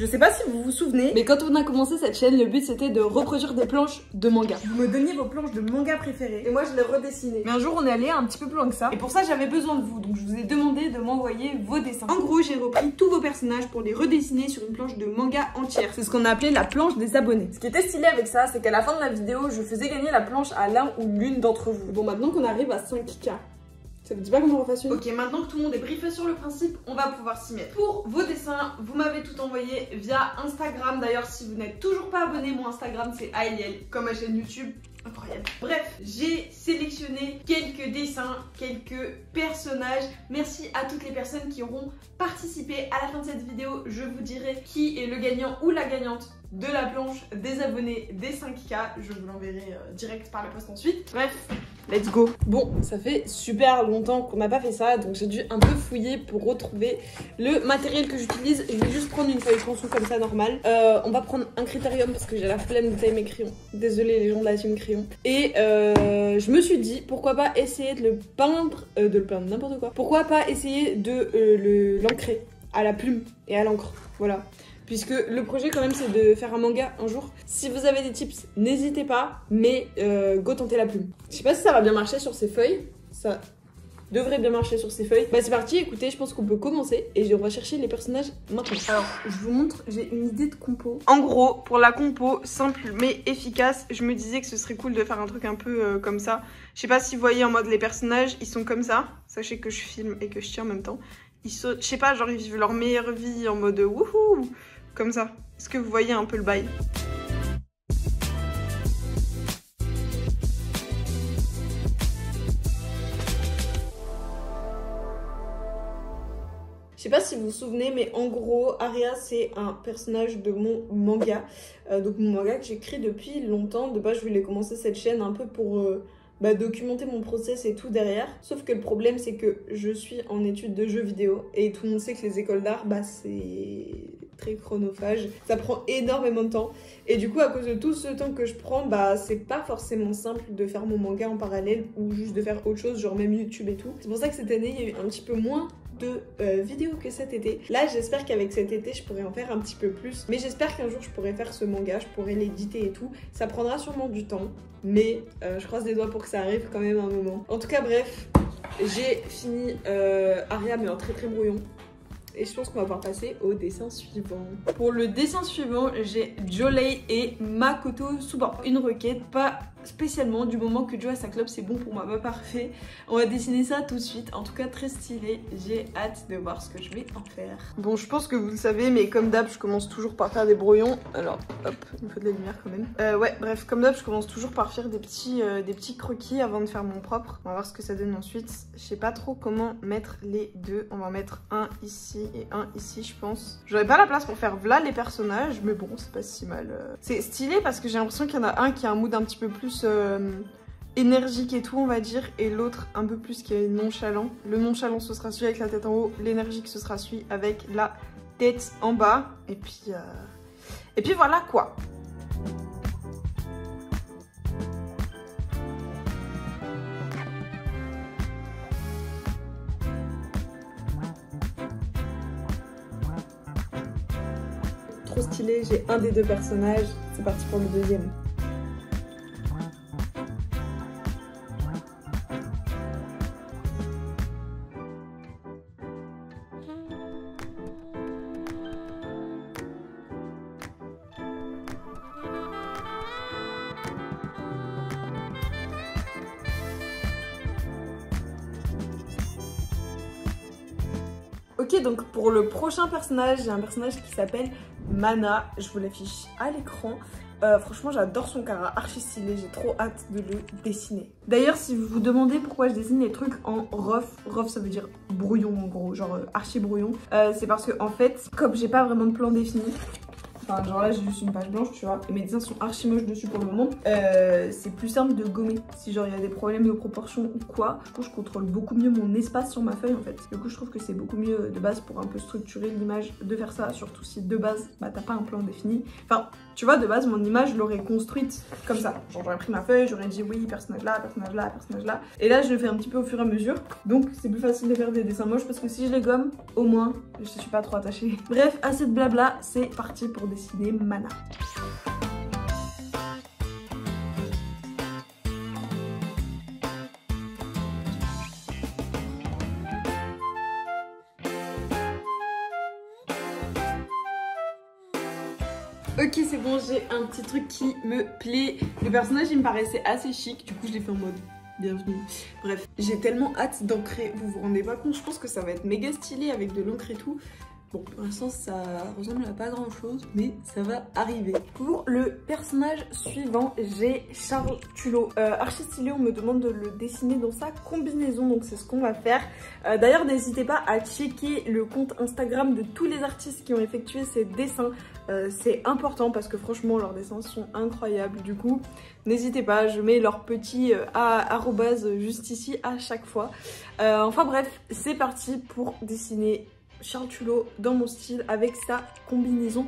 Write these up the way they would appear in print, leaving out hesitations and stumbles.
Je sais pas si vous vous souvenez, mais quand on a commencé cette chaîne, le but c'était de reproduire des planches de manga. Vous me donniez vos planches de manga préférées et moi je les redessinais. Mais un jour on est allé un petit peu plus loin que ça et pour ça j'avais besoin de vous, donc je vous ai demandé de m'envoyer vos dessins. En gros j'ai repris tous vos personnages pour les redessiner sur une planche de manga entière. C'est ce qu'on a appelé la planche des abonnés. Ce qui était stylé avec ça, c'est qu'à la fin de la vidéo, je faisais gagner la planche à l'un ou l'une d'entre vous. Bon, maintenant qu'on arrive à 5K, ça vous dit pas comment on refasse une? Ok, maintenant que tout le monde est briefé sur le principe, on va pouvoir s'y mettre. Pour vos dessins, vous m'avez tout envoyé via Instagram. D'ailleurs, si vous n'êtes toujours pas abonné, mon Instagram c'est Ailiel, comme ma chaîne YouTube. Incroyable. Bref, j'ai sélectionné quelques dessins, quelques personnages. Merci à toutes les personnes qui auront participé. À la fin de cette vidéo, je vous dirai qui est le gagnant ou la gagnante de la planche des abonnés des 5K. Je vous l'enverrai direct par la poste ensuite. Bref, let's go. Bon, ça fait super longtemps qu'on n'a pas fait ça, donc j'ai dû un peu fouiller pour retrouver le matériel que j'utilise. Je vais juste prendre une feuille ponçon comme ça, normale. On va prendre un critérium parce que j'ai la flemme de tailler mes crayons. Désolée les gens de la team crayon. Et je me suis dit, pourquoi pas essayer de le peindre, n'importe quoi. Pourquoi pas essayer de l'ancrer à la plume et à l'encre, voilà. Puisque le projet quand même c'est de faire un manga un jour. Si vous avez des tips, n'hésitez pas, mais go tenter la plume. Je sais pas si ça va bien marcher sur ces feuilles, ça devrait bien marcher sur ces feuilles. Bah c'est parti, écoutez, je pense qu'on peut commencer et on va chercher les personnages maintenant. Alors, je vous montre, j'ai une idée de compo. En gros, pour la compo simple mais efficace, je me disais que ce serait cool de faire un truc un peu comme ça. Je sais pas si vous voyez en mode les personnages, ils sont comme ça. Sachez que je filme et que je tiens en même temps. Ils sautent, je sais pas, genre ils vivent leur meilleure vie en mode wouhou, comme ça. Est-ce que vous voyez un peu le bail? Je sais pas si vous vous souvenez, mais en gros, Aria, c'est un personnage de mon manga. Donc mon manga que j'écris depuis longtemps. De base, je voulais commencer cette chaîne un peu pour documenter mon process et tout derrière. Sauf que le problème, c'est que je suis en études de jeux vidéo. Et tout le monde sait que les écoles d'art, c'est très chronophage. Ça prend énormément de temps. Et du coup, à cause de tout ce temps que je prends, c'est pas forcément simple de faire mon manga en parallèle ou juste de faire autre chose, genre même YouTube et tout. C'est pour ça que cette année, il y a eu un petit peu moins de vidéos que cet été. Là, j'espère qu'avec cet été, je pourrai en faire un petit peu plus. Mais j'espère qu'un jour, je pourrai faire ce manga, je pourrai l'éditer et tout. Ça prendra sûrement du temps, mais je croise les doigts pour que ça arrive quand même un moment. En tout cas, bref, j'ai fini Aria, mais en très très brouillon. Et je pense qu'on va pouvoir passer au dessin suivant. Pour le dessin suivant, j'ai Jolei et Makoto Suba. Une requête, pas spécialement, du moment que Joe a sa clope, c'est bon pour moi, pas parfait. On va dessiner ça tout de suite, en tout cas très stylé. J'ai hâte de voir ce que je vais en faire. Bon, je pense que vous le savez, mais comme d'hab, je commence toujours par faire des brouillons. Alors, hop, il me faut de la lumière quand même. Ouais, bref, comme d'hab, je commence toujours par faire des petits croquis avant de faire mon propre. On va voir ce que ça donne ensuite. Je sais pas trop comment mettre les deux. On va en mettre un ici et un ici, je pense. J'aurais pas la place pour faire là les personnages, mais bon, c'est pas si mal. C'est stylé parce que j'ai l'impression qu'il y en a un qui a un mood un petit peu plus énergique et tout, on va dire, et l'autre un peu plus qui est nonchalant. Le nonchalant, ce sera celui avec la tête en haut, l'énergique, ce sera celui avec la tête en bas. Et puis voilà quoi. Trop stylé, j'ai un des deux personnages, c'est parti pour le deuxième. Ok, donc pour le prochain personnage, j'ai un personnage qui s'appelle Mana. Je vous l'affiche à l'écran. Franchement, j'adore son cara, archi stylé. J'ai trop hâte de le dessiner. D'ailleurs, si vous vous demandez pourquoi je dessine les trucs en rough ça veut dire brouillon en gros, genre archi brouillon. C'est parce que en fait, comme j'ai pas vraiment de plan défini, Enfin genre là j'ai juste une page blanche tu vois. Et mes dessins sont archi moches dessus pour le moment. C'est plus simple de gommer si genre il y a des problèmes de proportion ou quoi. Du coup je contrôle beaucoup mieux mon espace sur ma feuille en fait. Du coup je trouve que c'est beaucoup mieux de base pour un peu structurer l'image de faire ça. Surtout si de base bah t'as pas un plan défini. Enfin tu vois de base mon image je l'aurais construite comme ça. Genre j'aurais pris ma feuille, j'aurais dit oui personnage là, personnage là, personnage là. Et là je le fais un petit peu au fur et à mesure. Donc c'est plus facile de faire des dessins moches parce que si je les gomme au moins je suis pas trop attachée. Bref assez de blabla, c'est parti pour dessiner Mana. Ok c'est bon, j'ai un petit truc qui me plaît. Le personnage il me paraissait assez chic, du coup je l'ai fait en mode bienvenue. Bref, j'ai tellement hâte d'ancrer, vous vous rendez pas compte, je pense que ça va être méga stylé avec de l'encre et tout. Bon, pour l'instant, ça ressemble à pas grand chose, mais ça va arriver. Pour le personnage suivant, j'ai Charles Tulot. Archi stylé, on me demande de le dessiner dans sa combinaison, donc c'est ce qu'on va faire. D'ailleurs, n'hésitez pas à checker le compte Instagram de tous les artistes qui ont effectué ces dessins. C'est important parce que franchement, leurs dessins sont incroyables. Du coup, n'hésitez pas, je mets leur petit arrobase juste ici à chaque fois. Enfin bref, c'est parti pour dessiner Charles Tulot dans mon style avec sa combinaison.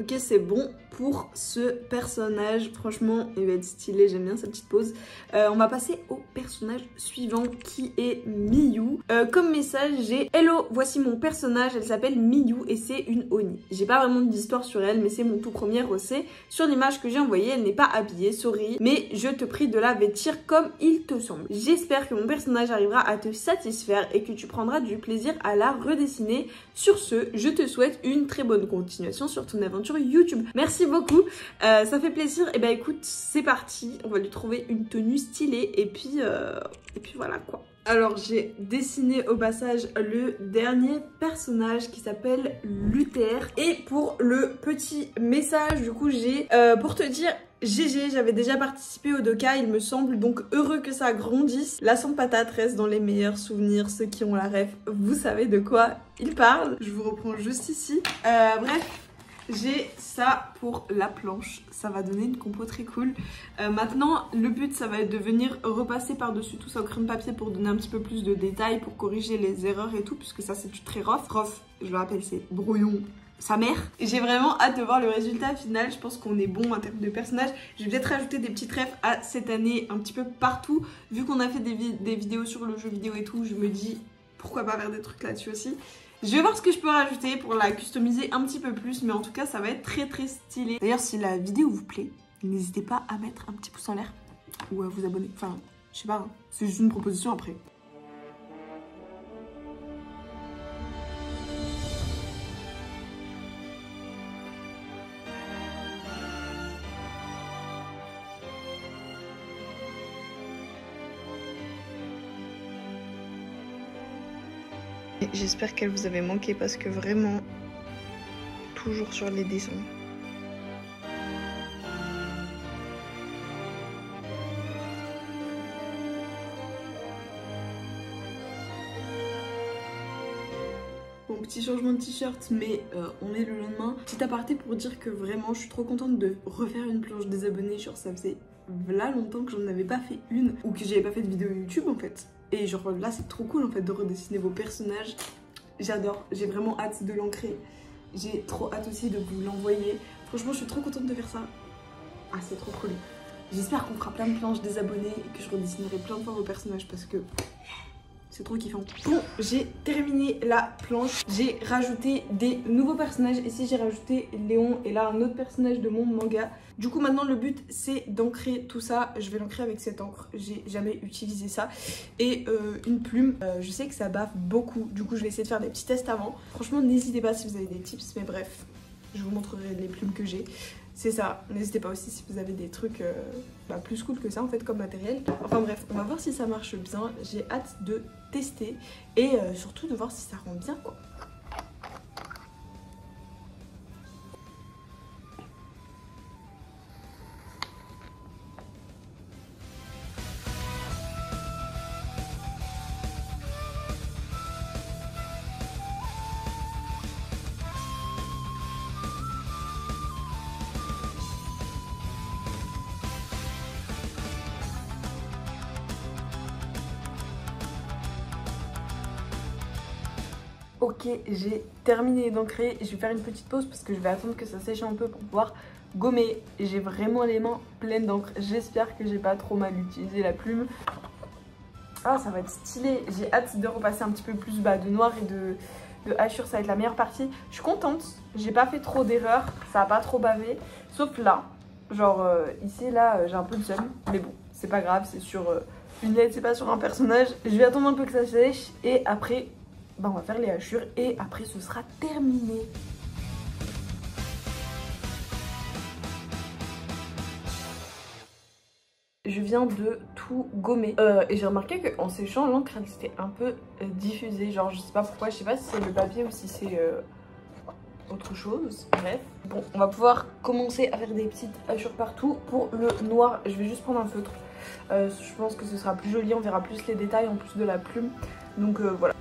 Ok c'est bon pour ce personnage, franchement il va être stylé, j'aime bien sa petite pose. On va passer au personnage suivant qui est Miyu. Comme message j'ai hello, voici mon personnage, elle s'appelle Miyu et c'est une Oni. J'ai pas vraiment d'histoire sur elle mais c'est mon tout premier recé. Sur l'image que j'ai envoyée elle n'est pas habillée, sorry, mais je te prie de la vêtir comme il te semble. J'espère que mon personnage arrivera à te satisfaire et que tu prendras du plaisir à la redessiner. Sur ce, je te souhaite une très bonne continuation sur ton aventure YouTube. Merci beaucoup, ça fait plaisir. Et bah écoute, c'est parti, on va lui trouver une tenue stylée et puis voilà quoi. Alors j'ai dessiné au passage le dernier personnage qui s'appelle Luther. Et pour le petit message du coup j'ai pour te dire GG, j'avais déjà participé au Doka il me semble, donc heureux que ça grandisse. La sans patate reste dans les meilleurs souvenirs, ceux qui ont la ref, vous savez de quoi il parle. Je vous reprends juste ici. Bref, j'ai ça pour la planche, ça va donner une compo très cool. Maintenant, le but ça va être de venir repasser par-dessus tout ça au crayon de papier pour donner un petit peu plus de détails, pour corriger les erreurs et tout, puisque ça c'est du très rough. Rough, je le rappelle, c'est brouillon. Sa mère. J'ai vraiment hâte de voir le résultat final. Je pense qu'on est bon en termes de personnages. Je vais peut-être rajouter des petites refs à cette année un petit peu partout. Vu qu'on a fait des vidéos sur le jeu vidéo et tout, je me dis pourquoi pas faire des trucs là-dessus aussi. Je vais voir ce que je peux rajouter pour la customiser un petit peu plus, mais en tout cas ça va être très très stylé. D'ailleurs si la vidéo vous plaît, n'hésitez pas à mettre un petit pouce en l'air ou à vous abonner. Enfin, je sais pas, hein. C'est juste une proposition après. J'espère qu'elle vous avait manqué parce que vraiment, toujours sur les dessins. Bon, petit changement de t-shirt, mais on est le lendemain. Petit aparté pour dire que vraiment, je suis trop contente de refaire une planche des abonnés. Genre, ça faisait là longtemps que j'en avais pas fait une ou que j'avais pas fait de vidéo YouTube en fait. Et genre là c'est trop cool en fait de redessiner vos personnages. J'adore, j'ai vraiment hâte de l'ancrer. J'ai trop hâte aussi de vous l'envoyer. Franchement je suis trop contente de faire ça. Ah c'est trop cool. J'espère qu'on fera plein de planches des abonnés et que je redessinerai plein de fois vos personnages parce que c'est trop kiffant. Bon, j'ai terminé la planche. J'ai rajouté des nouveaux personnages. Ici, j'ai rajouté Léon et là, un autre personnage de mon manga. Du coup, maintenant, le but, c'est d'ancrer tout ça. Je vais l'ancrer avec cette encre. J'ai jamais utilisé ça. Et une plume. Je sais que ça bave beaucoup. Du coup, je vais essayer de faire des petits tests avant. Franchement, n'hésitez pas si vous avez des tips. Mais bref, je vous montrerai les plumes que j'ai. C'est ça, n'hésitez pas aussi si vous avez des trucs plus cool que ça en fait comme matériel. Enfin bref, on va voir si ça marche bien, j'ai hâte de tester et surtout de voir si ça rend bien quoi. Ok, j'ai terminé d'encrer. Je vais faire une petite pause parce que je vais attendre que ça sèche un peu pour pouvoir gommer. J'ai vraiment les mains pleines d'encre. J'espère que j'ai pas trop mal utilisé la plume. Ah, ça va être stylé. J'ai hâte de repasser un petit peu plus de noir et de hachure. Ça va être la meilleure partie. Je suis contente. J'ai pas fait trop d'erreurs. Ça a pas trop bavé. Sauf là. Genre ici, là, j'ai un peu de seum. Mais bon, c'est pas grave. C'est sur une lettre, c'est pas sur un personnage. Je vais attendre un peu que ça sèche. Et après, bah, on va faire les hachures. Et après, ce sera terminé. Je viens de tout gommer et j'ai remarqué qu'en séchant, l'encre elle s'était un peu diffusée. Genre, je sais pas pourquoi, je sais pas si c'est le papier ou si c'est autre chose. Bref, bon, on va pouvoir commencer à faire des petites hachures partout. Pour le noir, je vais juste prendre un feutre. Je pense que ce sera plus joli, on verra plus les détails en plus de la plume. Donc voilà.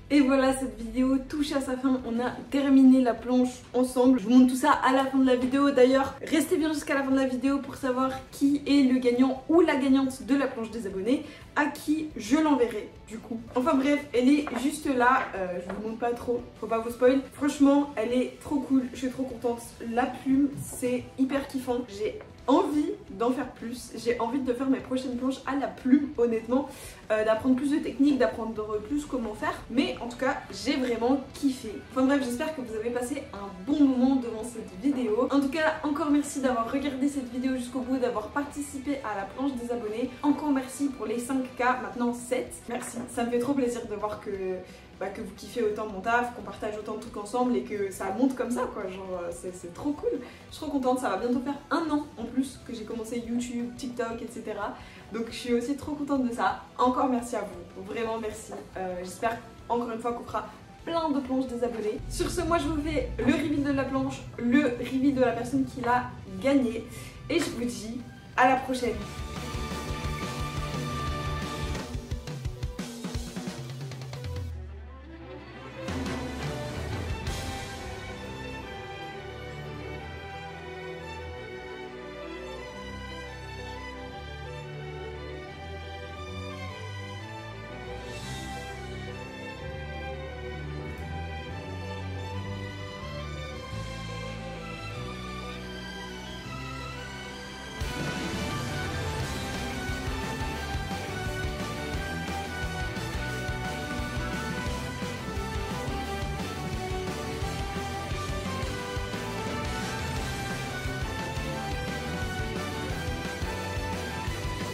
Et voilà, cette vidéo touche à sa fin, on a terminé la planche ensemble. Je vous montre tout ça à la fin de la vidéo. D'ailleurs, restez bien jusqu'à la fin de la vidéo pour savoir qui est le gagnant ou la gagnante de la planche des abonnés, à qui je l'enverrai du coup. Enfin bref, elle est juste là, je vous montre pas trop, faut pas vous spoil. Franchement, elle est trop cool, je suis trop contente. La plume, c'est hyper kiffant. J'ai envie d'en faire plus, j'ai envie de faire mes prochaines planches à la plume honnêtement, d'apprendre plus de techniques, d'apprendre plus comment faire, mais en tout cas j'ai vraiment kiffé. Enfin bref, j'espère que vous avez passé un bon moment devant cette vidéo. En tout cas, encore merci d'avoir regardé cette vidéo jusqu'au bout, d'avoir participé à la planche des abonnés. Encore merci pour les 5K, maintenant 7. Merci, ça me fait trop plaisir de voir que vous kiffez autant mon taf, qu'on partage autant de trucs ensemble et que ça monte comme ça quoi, genre c'est trop cool. Je suis trop contente, ça va bientôt faire 1 an en plus que j'ai commencé YouTube, TikTok, etc. Donc je suis aussi trop contente de ça. Encore merci à vous, vraiment merci. J'espère encore une fois qu'on fera plein de planches des abonnés. Sur ce, moi je vous fais le reveal de la planche, le reveal de la personne qui l'a gagné et je vous dis à la prochaine.